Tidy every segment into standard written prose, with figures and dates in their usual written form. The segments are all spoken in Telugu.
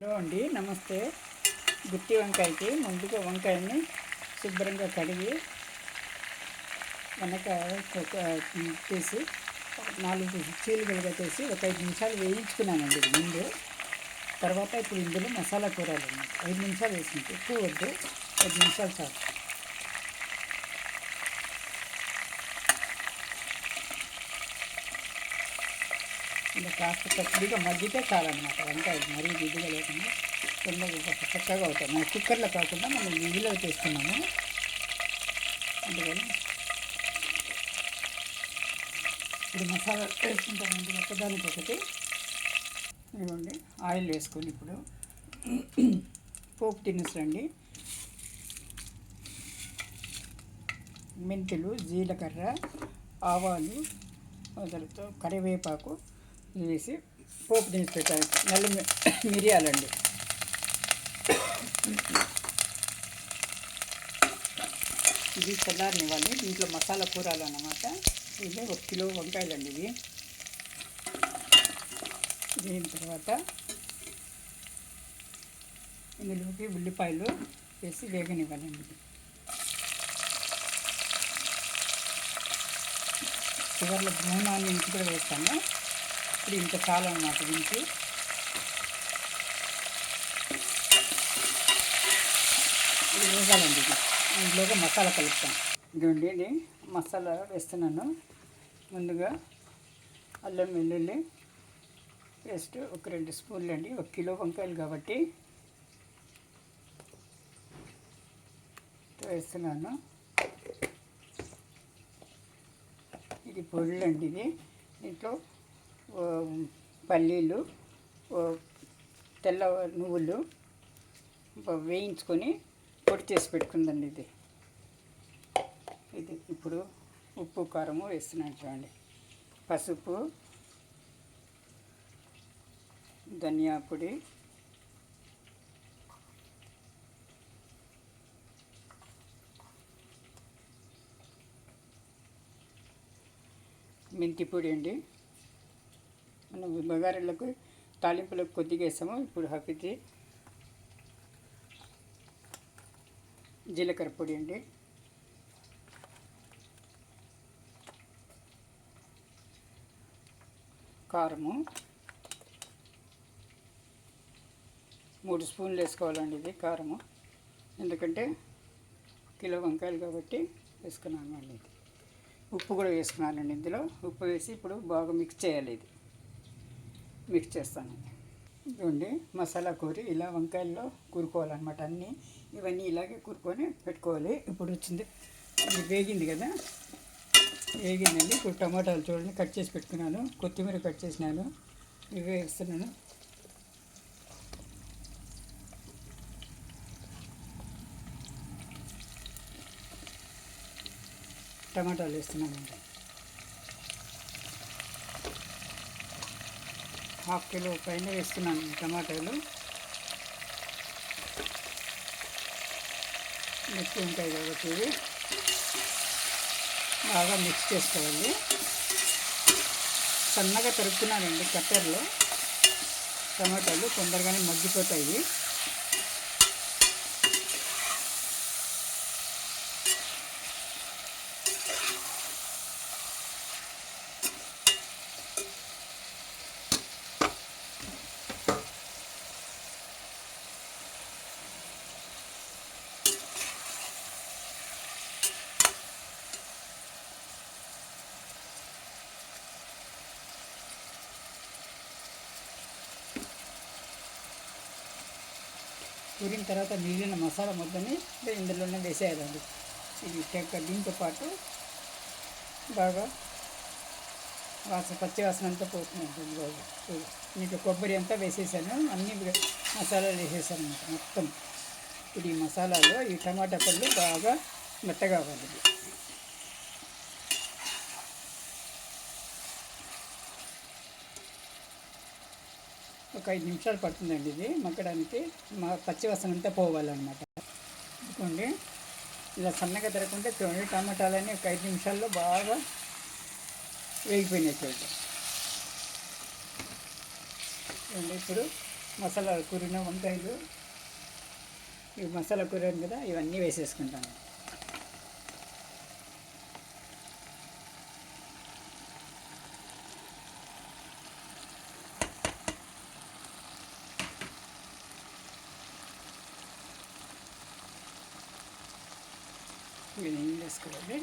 హలో అండి, నమస్తే. గుత్తి వంకాయకి ముందుగా వంకాయని శుభ్రంగా కడిగి వెనక తీసి 4 చీలుకలుగా చేసి ఒక 5 నిమిషాలు వేయించుకున్నానండి ఇది ముందు. తర్వాత ఇప్పుడు ఇందులో మసాలా కూరలు ఉన్నాయి. 5 నిమిషాలు వేసింది, ఎక్కువ వద్దు, 5 నిమిషాలు చాలు. ఇలా కాస్త తక్కువగా మగ్గితే చాలన్నమాట. వంకాయ మరీ దిద్దుగా లేకుండా తొందరగా చక్కగా అవుతాయి. మనం కుక్కర్లో కాకుండా మనం విధిలో చేస్తున్నాము, అందుకని ఇప్పుడు మసాలా వేసుకుంటామండి. ఒకదానికొకటి ఇవ్వండి. ఆయిల్ వేసుకొని ఇప్పుడు పోపు దినుసులండి, మెంతులు, జీలకర్ర, ఆవాలు, మొదలతో కరివేపాకు వేసి పోపు దినుసు పెట్టాలి. నల్ల మిరియాలండి. ఇది చల్లారనివ్వాలి. దీంట్లో మసాలా కూరలు అన్నమాట. ఇది 1 కిలో వంకాయలండి ఇవి. దీని తర్వాత ఇందులోకి ఉల్లిపాయలు వేసి వేగనివ్వాలండి. చివరిలో బ్రౌన్ ఆనియన్స్ కూడా వేస్తాను. ఇప్పుడు ఇంత చాలు అన్నమాట. దీనికి ఇది వేసాలండి. ఇది ఇందులోగా మసాలా కలుపుతాను. ఇదండి, ఇది మసాలా వేస్తున్నాను. ముందుగా అల్లం వెల్లుల్లి పేస్ట్ ఒక 2 స్పూన్లు అండి. 1 కిలో వంకాయలు కాబట్టి వేస్తున్నాను. ఇది పొడులు అండి. ఇది దీంట్లో పల్లీలు, తెల్ల నువ్వులు వేయించుకొని పొడి చేసి పెట్టుకుందండి. ఇది ఇప్పుడు ఉప్పు కారము వేస్తున్నాను చూడండి. పసుపు, ధనియా పొడి, మెంతి పొడి అండి. మనం బగారాలకు తాలింపులకు కొద్దిగా వేసాము. ఇప్పుడు ఇది జీలకర్ర పొడి అండి. కారము 3 స్పూన్లు వేసుకోవాలండి. ఇది కారము, ఎందుకంటే కిలో వంకాయలు కాబట్టి వేసుకున్నాను. మళ్ళీ ఇది ఉప్పు కూడా వేసుకున్నానండి. ఇందులో ఉప్పు వేసి ఇప్పుడు బాగా మిక్స్ చేయాలి. ఇది మిక్స్ చేస్తానండి. ఇదిగోండి మసాలా కూర ఇలా వంకాయల్లో కూరుకోవాలన్నమాట. ఇవన్నీ ఇలాగే కూరుకొని పెట్టుకోవాలి. ఇప్పుడు వచ్చింది, ఇది వేగింది కదా, వేగిందండి. ఇప్పుడు టమాటాలు చూడండి కట్ చేసి పెట్టుకున్నాను, కొత్తిమీర కట్ చేసినాను, ఇవే వేస్తున్నాను. టమాటాలు వేస్తున్నానండి. 1/2 కిలో పైన వేస్తున్నాను టమాటాలు. ఎక్కువ ఉంటాయి కాబట్టి ఇవి బాగా మిక్స్ చేసుకోవాలి. సన్నగా తరుక్కున్నానండి కట్టర్లో. టమాటాలు తొందరగానే మగ్గిపోతాయి. కూరిన తర్వాత మిగిలిన మసాలా మొత్తని ఇందులోనే వేసేయాలండి. ఇది దీంతో పాటు బాగా పచ్చి వాసన అంతా పోతుంది. మీకు కొబ్బరి అంతా వేసేసాను, అన్ని మసాలాలు వేసేసాను అన్నమాట మొత్తం. ఇప్పుడు ఈ మసాలాలో ఈ టమాటా పళ్ళు బాగా మెత్తగా అవ్వాలి. ఒక 5 నిమిషాలు పడుతుందండి ఇది మగ్గడానికి. పచ్చివాసన అంతా పోవాలన్నమాట. ఇదిగోండి ఇలా సన్నగా తిరగకుంటే చూడండి టమాటాలన్నీ ఒక 5 నిమిషాల్లో బాగా వేగిపోయినట్టు. ఇప్పుడు మసాలా కూరిన వంకాయలు, ఇవి మసాలా కూరని కదా, ఇవన్నీ వేసేసుకుంటాను. ఇవన్నీ వేసుకోవాలి.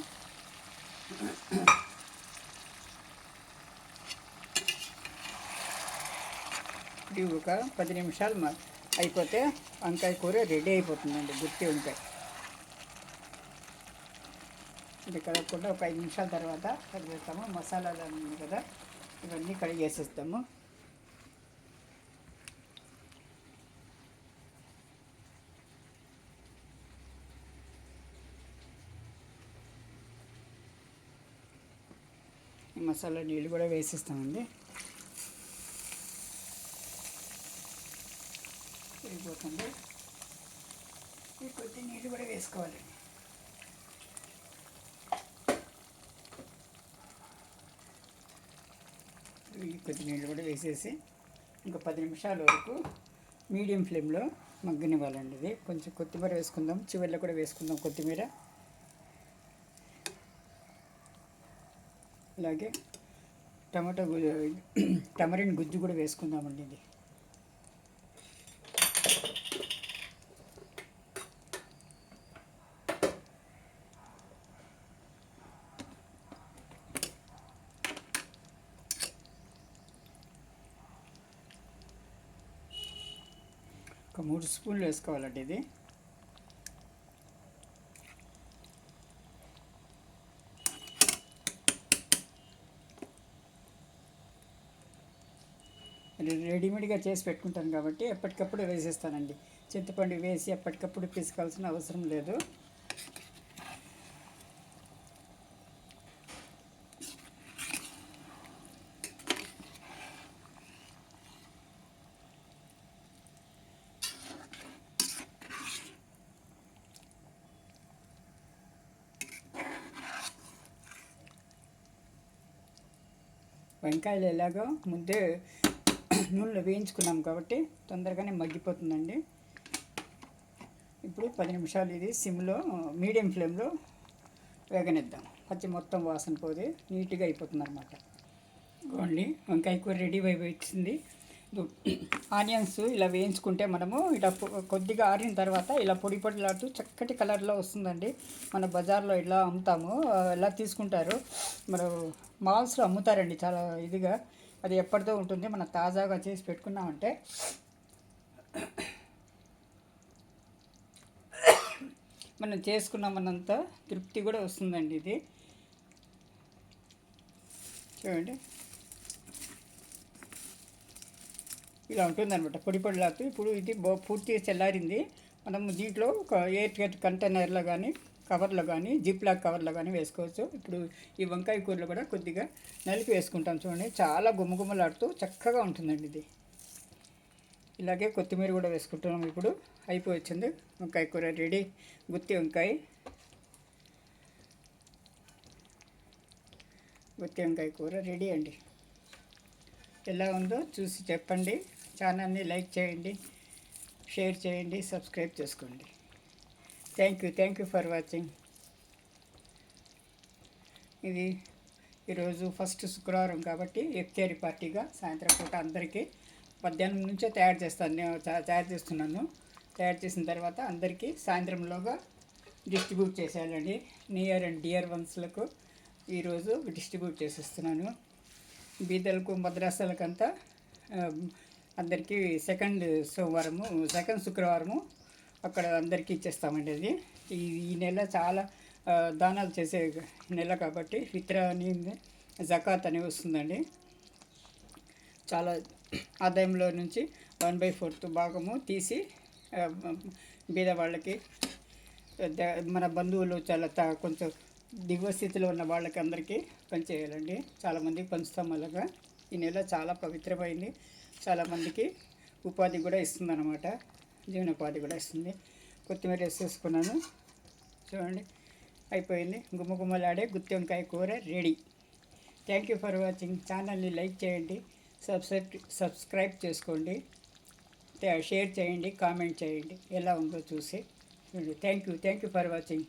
ఇది ఒక 10 నిమిషాలు అయిపోతే వంకాయ కూర రెడీ అయిపోతుందండి. గుత్తి వంకాయ ఇది కడగకుండా ఒక 5 నిమిషాల తర్వాత కడిగేస్తాము. మసాలాలు అన్నీ కదా, ఇవన్నీ కడిగేసేస్తాము. ఈ మసాలా నీళ్ళు కూడా వేసేస్తామండి. అయిపోతుంది. ఈ కొద్ది నీళ్ళు కూడా వేసుకోవాలి. ఈ కొద్ది నీళ్ళు కూడా వేసేసి ఇంకా 10 నిమిషాల వరకు మీడియం ఫ్లేమ్లో మగ్గనివ్వాలండి. ఇది కొంచెం కొత్తిమీర వేసుకుందాం, చివరిలో కూడా వేసుకుందాం కొత్తిమీర. అలాగే టమరిన్ గుజ్జు కూడా వేసుకుందామండి. ఇది ఒక 3 స్పూన్లు వేసుకోవాలండి. ఇది రెడీమేడ్గా చేసి పెట్టుకుంటాను కాబట్టి ఎప్పటికప్పుడు వేసేస్తానండి. చింతపండు వేసి ఎప్పటికప్పుడు పిసకాల్సిన అవసరం లేదు. వంకాయలు ఎలాగో ముందే నూనెలో వేయించుకున్నాం కాబట్టి తొందరగానే మగ్గిపోతుందండి. ఇప్పుడు 10 నిమిషాలు ఇది సిమ్లో మీడియం ఫ్లేమ్లో వేగనిద్దాం. పచ్చి మొత్తం వాసన పోతే నీట్గా అయిపోతుంది అన్నమాట. ఓన్లీ వంకాయ కూర రెడీ అయిపోయింది. ఆనియన్స్ ఇలా వేయించుకుంటే మనము ఇలా కొద్దిగా ఆరిన తర్వాత ఇలా పొడి పొడిలాడుతూ చక్కటి కలర్లో వస్తుందండి. మన బజార్లో ఇలా అమ్ముతాము, ఎలా తీసుకుంటారు, మనం మాల్స్లో అమ్ముతారండి చాలా ఇదిగా. అది ఎప్పటిదో ఉంటుంది. మనం తాజాగా చేసి పెట్టుకున్నామంటే మనం చేసుకున్నామన్నంత తృప్తి కూడా వస్తుందండి. ఇది చూడండి, ఇలా ఉంటుందన్నమాట, పొడి పొడిలాడుతూ. ఇప్పుడు ఇది పూర్తిగా చల్లారింది. మనము దీంట్లో ఒక ఎయిర్ టైట్ కంటైనర్లో కానీ కవర్లో కానీ జిప్లాక్ కవర్లో కానీ వేసుకోవచ్చు. ఇప్పుడు ఈ వంకాయ కూరలో కూడా కొద్దిగా నలిపి వేసుకుంటాం. చూడండి, చాలా గుమ్మగుమ్మలాడుతూ చక్కగా ఉంటుందండి ఇది. ఇలాగే కొత్తిమీర కూడా వేసుకుంటున్నాం. ఇప్పుడు అయిపోయింది వంకాయ కూర రెడీ. గుత్తి వంకాయ కూర రెడీ అండి. ఎలా ఉందో చూసి చెప్పండి. ఛానల్ని లైక్ చేయండి, షేర్ చేయండి, సబ్స్క్రైబ్ చేసుకోండి. Thank you for watching. ఇది ఈరోజు ఫస్ట్ శుక్రవారం కాబట్టి ఇఫ్తారీ పార్టీగా సాయంత్రం పూట అందరికీ మధ్యాహ్నం నుంచే తయారు చేస్తున్నాను. తయారు చేసిన తర్వాత అందరికీ సాయంత్రంలోగా డిస్ట్రిబ్యూట్ చేసేయాలండి. నియర్ అండ్ డియర్ వన్స్లకు ఈరోజు డిస్ట్రిబ్యూట్ చేసేస్తున్నాను. బీదలకు మద్రాసాలకంతా అందరికీ సెకండ్ శుక్రవారము అక్కడ అందరికీ ఇచ్చేస్తామండి. అది ఈ నెల చాలా దానాలు చేసే నెల కాబట్టి ఫిత్రా అని జకాత్ అని వస్తుందండి. చాలా ఆదాయంలో నుంచి 1/4 భాగము తీసి బీద వాళ్ళకి, మన బంధువులు చాలా కొంచెం దిగువ స్థితిలో ఉన్న వాళ్ళకి అందరికీ పనిచేయాలండి. చాలామందికి పంచుతాం. అలాగా ఈ నెల చాలా పవిత్రమైంది. చాలామందికి ఉపాధి కూడా ఇస్తుంది అన్నమాట, జీవనోపాధి కూడా ఇస్తుంది. కొత్తిమీర వేసేసుకున్నాను. చూడండి, అయిపోయింది. గుమ్మగుమ్మలాడే గుత్తి వంకాయ కూర ready. Thank you for watching. ఛానల్ని లైక్ చేయండి, సబ్స్క్రైబ్ చేసుకోండి. షేర్ చేయండి, కామెంట్ చేయండి ఎలా ఉందో చూసి. Thank you for watching.